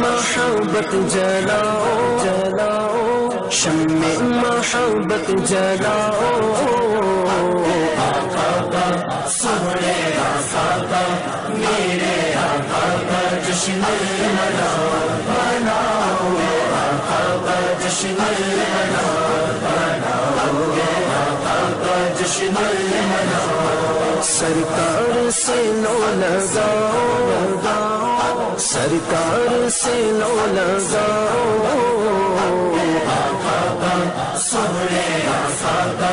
محبت جلاؤ جلاؤ، شمع محبت جلاؤ، آقا کا سونے آقا کا میرے آقا کا جشن مناؤ مناؤ، آقا کا جشن مناؤ مناؤ، آقا کا جشن مناؤ، سرکار سے لو لگاؤ، سرکار سے لو لگاؤ، آقا کا سونے آقا کا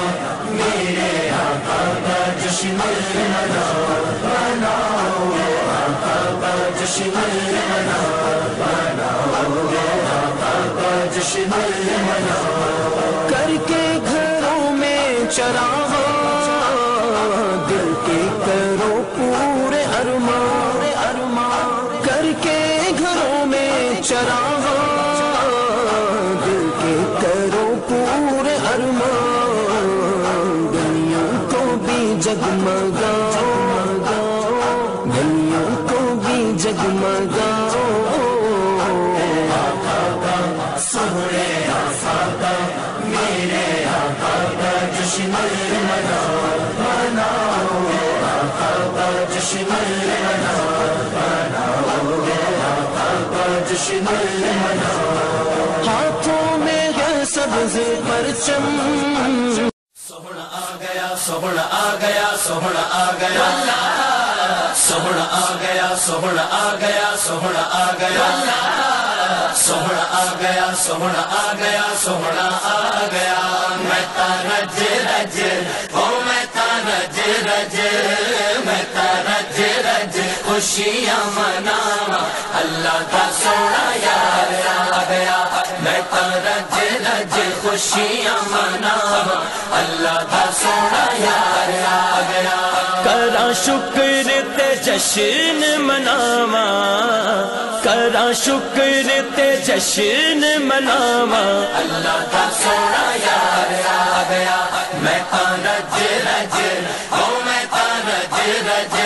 میرے آقا کا جشن مناؤ مناؤ، آقا کا جشن مناؤ مناؤ، آقا کا جشن مناؤ، کر کے گھروں میں چراغ دل کے کرو پورے ارمان ارمان، کر کے گھروں میں چراغ دل کے کرو پورے ارمان، گلیوں کو بھی جگمگاؤ، گلیوں کو بھی جگمگاؤ، آقا کا سونے آقا کا میرے آقا کا جشن مناؤ مناؤ، آقا کا جشن مناؤ مناؤ، آقا کا جشن مناؤ، ہاتھوں میں ہے سبز پرچم، سوہنا آ گیا سوہنا آ گیا سوہنا آ گیا، سوہنا آ گیا سوہنا آ گیا سوہنا آ گیا، سوہنا آ گیا سوہنا آ گیا سوہنا آ گیا، میں تا رج رج او میں تا رج رج میں تا رج رج خوشیاں مناواں، اللہ کا سونا یار آ گیا، میں تا رج رج خوشیاں مناواں، اللہ کا سونا یار آ گیا، کراں شکر تے جشن مناواں، کراں شکر تے جشن مناواں، اللہ کا سونا یار آ گیا، میں تا رج رج او میں تا رج رج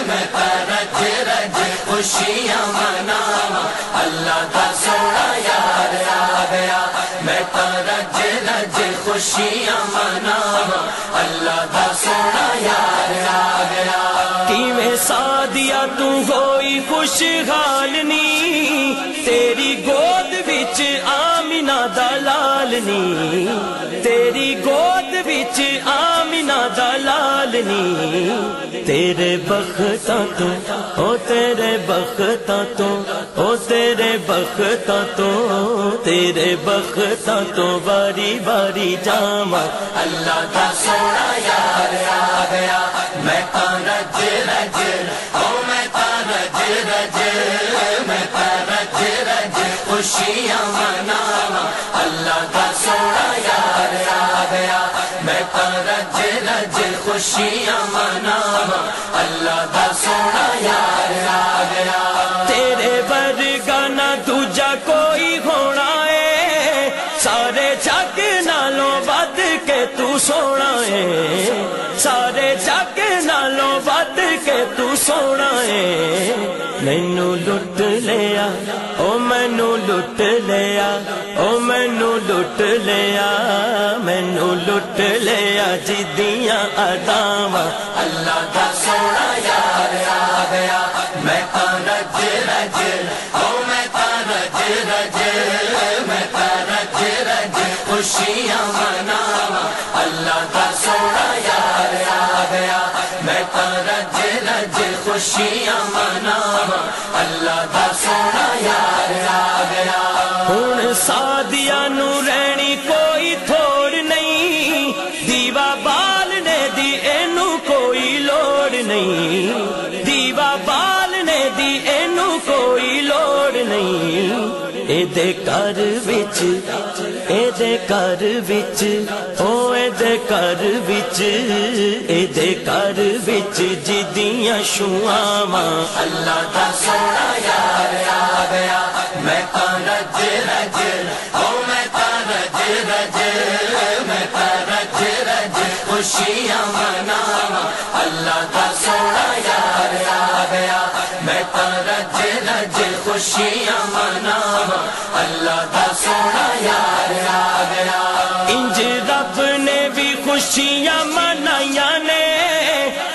میں تا رج رج خوشیاں مناواں، اللہ کا سونا یار آ گیا، میں تا رج رج خوشیاں مناواں، اللہ کا سونا یار آ گیا، کیویں سادیا تو ہوئی خوشحال نی، تیری گود وچ آمینہ دا لال نی، تیری گود وچ آمینہ دا لال نی، تیرے بختاں تو او تیرے بختاں تو او تیرے بختاں تو تیرے بختاں تو باری باری جاواں، اللہ کا سونا یار آ گیا، میں تا رج رج او میں تا رج رج میں تا رج رج خوشیاں مناواں، اللہ کا سونا یار آ گیا، میں تا رج رج خوشیاں مناواں، اللہ کا سونا یار آ گیا، تیرے ورگا نہ دوجا کوئی ہونا ہے، سارے جگ نالوں ود کے تو سونا ہے، سارے جگ نالوں ود کے تو سونا ہے، مینوں لٹ لیا او مینوں لٹ لیا او مینوں لٹ لیا، مینوں لٹ لیا جدیاں اداواں، اللہ کا سونا یار آ گیا، میں تا رج رج او میں تا رج رج میں تا رج رج خوشیاں مناواں، اللہ کا سونا یار آ گیا، میں تا رج رج خوشیاں مناواں، اللہ کا سونا یار آ گیا، ہن سادیا نو رہنی کوئی تھوڑ نہیں، دیوا بالنے دی اینو کوئی لوڑ نہیں، دیوا بالنے دی اینو کوئی لوڑ نہیں، اے دے گھر وچ اے دے گھر وچ او اے دے گھر وچ اے دے گھر وچ جدیاں شواواں اللہ دا سونا یار آ گیا میں تاں رج رج او میں تاں رج رج میں تاں رج رج خوشیاں مناواں اللہ دا سونا یار آ گیا میں تاں رج رج خوشیاں مناواں اللہ دا سونا یار آ گیا انج رب نے بھی خوشیاں منائیاں نے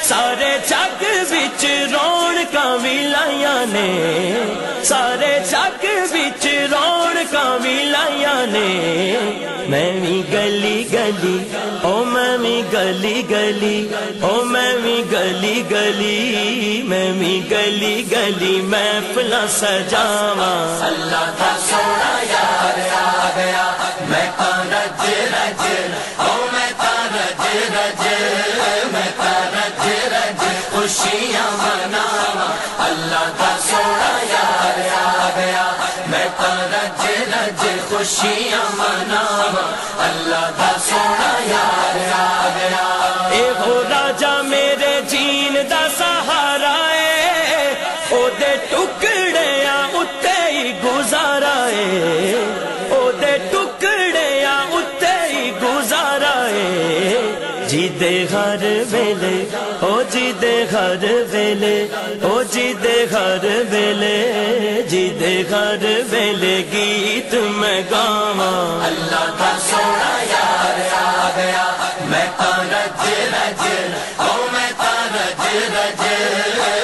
سارے جگ وچ رونقاں وی لائیاں نے سارے جگ وچ رونقاں وی لائیاں نے میں وی گلی گلی او میں وی گلی گلی او میں وی گلی گلی میں وی گلی گلی محفلاں سجاواں اللہ دا سونا یار آ گیا میں تاں رج رج او میں تاں رج رج میں تاں رج رج خوشیاں مناواں اللہ دا سونا یار آ گیا میں تاں رج رج خوشیاں مناواں اللہ دا سونا یار آ گیا اے ہو راجا میرے جین دا سہارا ہے او دے ٹکڑیاں اتے ہی گزارا ہے او دے ٹکڑیاں اتے ہی گزارا ہے جی دے ہر ویلے او جی دے ہر ویلے او جی دے ہر ویلے جی دے ہر ویلے گیت میں گاواں اللہ دا سونا یار آ گیا میں تاں رج رج او میں تاں رج رج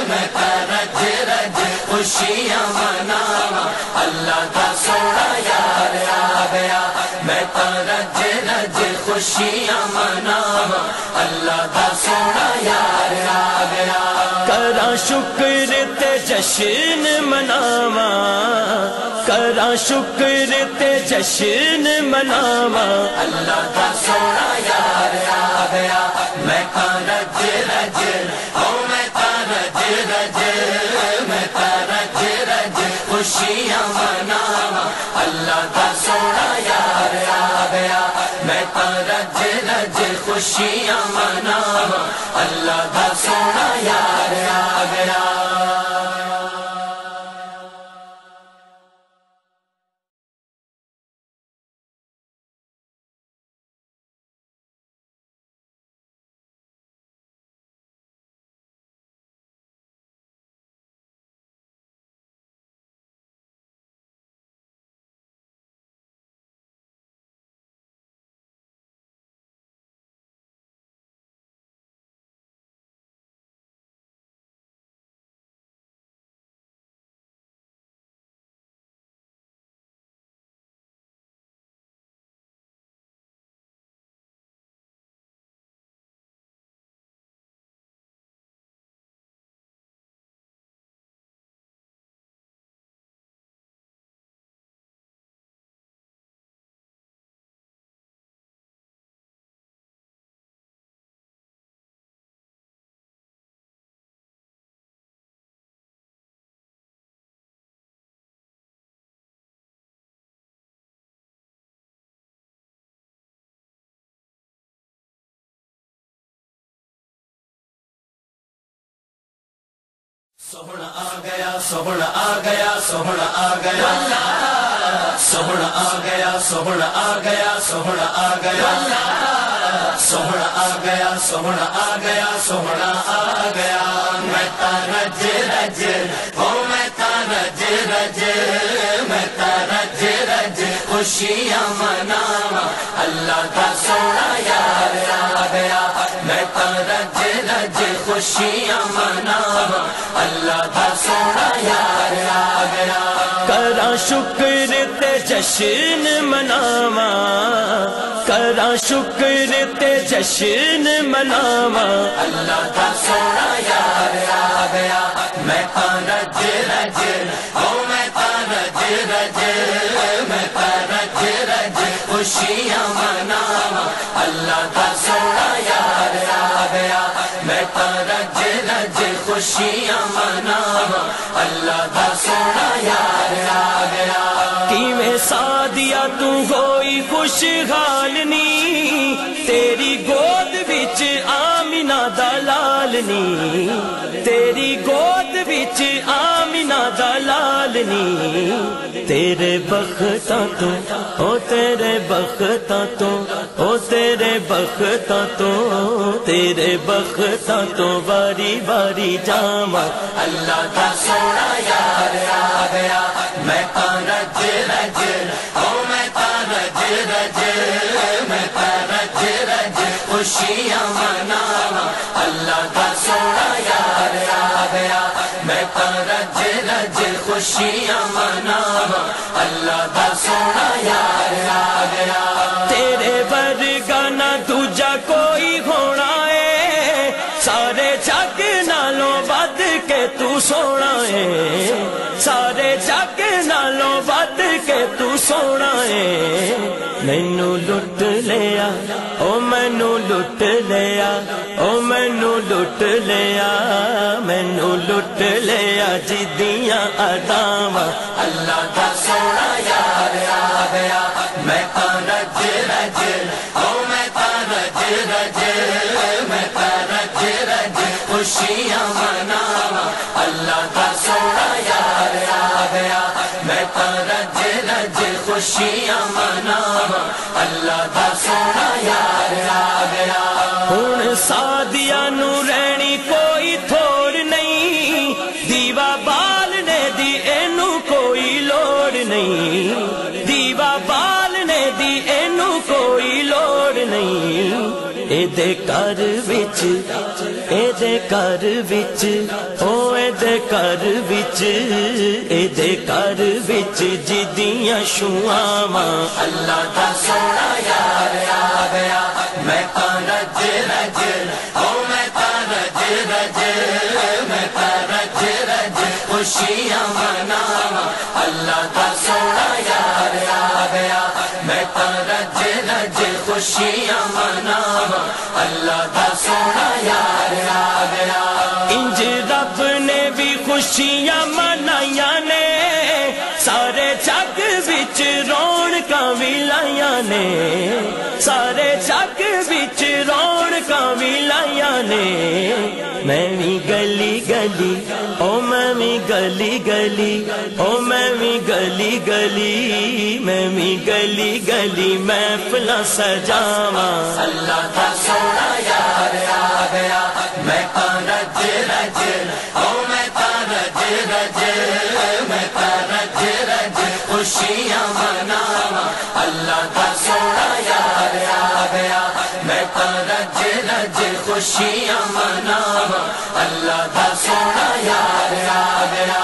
میں تاں رج رج خوشیاں مناواں اللہ دا سونا یار آ گیا میں تاں رج رج خوشیاں مناواں اللہ دا سونا یار آ گیا کراں شکر تے جشن مناواں کراں شکر تے جشن مناواں اللہ دا سونا یار آ گیا میں تاں رج رج او میں تاں رج رج میں تاں رج رج خوشیاں مناواں اللہ دا سونا یار آ گیا میں تاں رج رج خوشیاں مناواں اللہ دا سونا یار آ گیا سوہنا آ گیا سوہنا آ گیا سوہنا آ گیا سوہنا آ گیا سوہنا آ گیا سوہنا آ گیا سوہنا آ گیا سوہنا آ گیا سوہنا آ گیا میں تاں رج رج او میں تاں رج رج میں تاں رج رج خوشیاں مناواں اللہ دا سونا یار آ گیا میں تاں رج رج خوشیاں مناواں اللہ دا سونا یار آ گیا کراں شکر تے جشن مناواں کراں شکر تے جشن مناواں اللہ دا سونا یار آ گیا میں تاں رج رج او میں تاں رج رج میں تاں رج رج خوشیاں مناواں اللہ دا سونا یار آ گیا میں تاں رج رج خوشیاں مناواں اللہ دا سونا یار آ گیا کیویں سادیا تو ہوئی خوشحال نی تیری گود وچ آمینہ دا لال نی تیری گود وچ آمینہ دا لال نی تیرے بختاں تو او تیرے بختاں تو او تیرے بختاں تو تیرے بختاں تو باری باری جاواں اللہ دا سونا یار آ گیا میں رج رج او میں رج رج میں رج رج خوشیاں مناواں اللہ دا سونا یار آ گیا میں رج رج خوشیاں مناواں اللہ دا سونا یار آ گیا تیرے ورگا نہ دوجا کوئی ہونا ہے سارے جگ نالوں ود کے تو سونا ہے سارے جگ نالوں ود کے تو سونا ہے مینوں لٹ لیا او مینوں لٹ لیا او مینوں لٹ لیا مینوں لٹ لیا جدیاں اداواں اللہ دا سونا یار آ گیا میں رج رج او میں رج رج میں رج رج خوشیاں مناواں اللہ دا سونا یار آ گیا میں رج رج خوشیاں مناواں اللہ دا سونا یار آ گیا ہن سادیا نو رہنی کوئی تھوڑ نہیں دیوا بالنے دی اینو کوئی لوڑ نہیں دیوا بالنے دی اینو کوئی لوڑ نہیں اے دے گھر وچ اے دے گھر وچ او اے دے گھر وچ اے دے گھر وچ جدیاں شواواں اللہ دا سونا یار آ گیا میں رج رج او میں رج رج میں رج رج خوشیاں مناواں اللہ دا سونا یار آ گیا میں رج رج خوشیاں مناواں اللہ دا سونا یار آ گیا انج رب نے بھی خوشیاں منائیاں نے سارے جگ وچ رونقاں وی لائیاں نے سارے جگ وچ رونقاں وی لائیاں نے میں وی گلی گلی او میں وی گلی گلی او میں وی گلی گلی میں وی گلی گلی محفلاں سجاواں اللہ دا سونا یار آ گیا میں رج رج او میں رج رج میں رج رج خوشیاں مناواں اللہ دا سونا یار آ گیا میں رج رج خوشیاں مناواں اللہ دا سونا یار آ گیا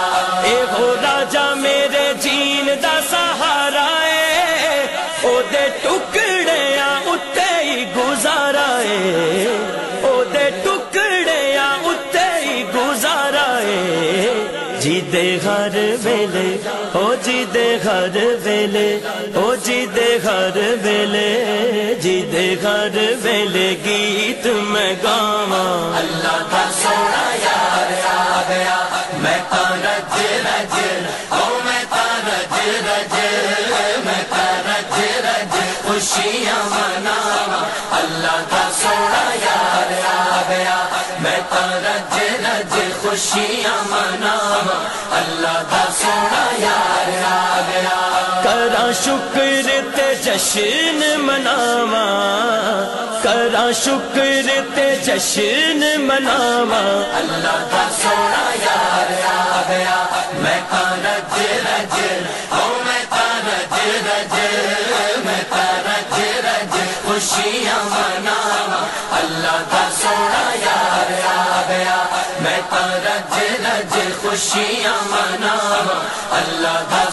اے ہو راجا میرے جین دا سہارا ہے او دے ٹکڑیاں اتے ہی گزارا ہے او دے ٹکڑیاں اتے ہی گزارا ہے جی دے ہر ویلے او جی دے ہر ویلے او جی دے ہر ویلے جی دے ہر ویلے گیت میں گاواں اللہ دا سونا یار آ گیا میں رج رج او میں رج رج میں رج رج خوشیاں مناواں اللہ دا سونا یار آ گیا میں رج رج خوشیاں مناواں اللہ دا سونا یار آ گیا کراں شکر تے جشن مناواں کراں شکر تے جشن مناواں اللہ دا سونا یار آ گیا میں رج رج او میں رج رج میں رج رج خوشیاں مناواں اللہ دا سونا یار آ گیا میں رج رج خوشیاں مناواں اللہ دا